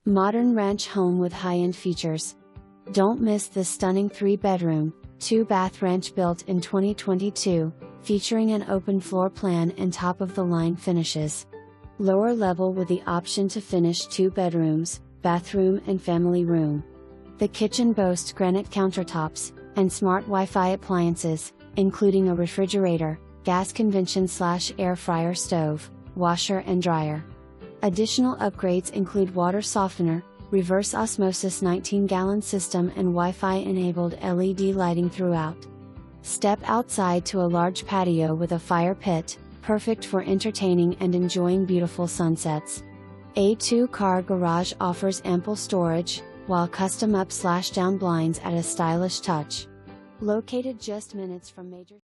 Modern ranch home with high-end features. Don't miss this stunning 3-bedroom, 2-bath ranch built in 2022, featuring an open floor plan and top-of-the-line finishes. Lower level with the option to finish 2 bedrooms, bathroom and family room. The kitchen boasts granite countertops, and smart Wi-Fi appliances, including a refrigerator, gas convection/air fryer stove, washer and dryer. Additional upgrades include water softener, reverse osmosis 19-gallon system and Wi-Fi enabled LED lighting throughout. Step outside to a large patio with a fire pit, perfect for entertaining and enjoying beautiful sunsets. A 2-car garage offers ample storage, while custom up/down blinds add a stylish touch. Located just minutes from major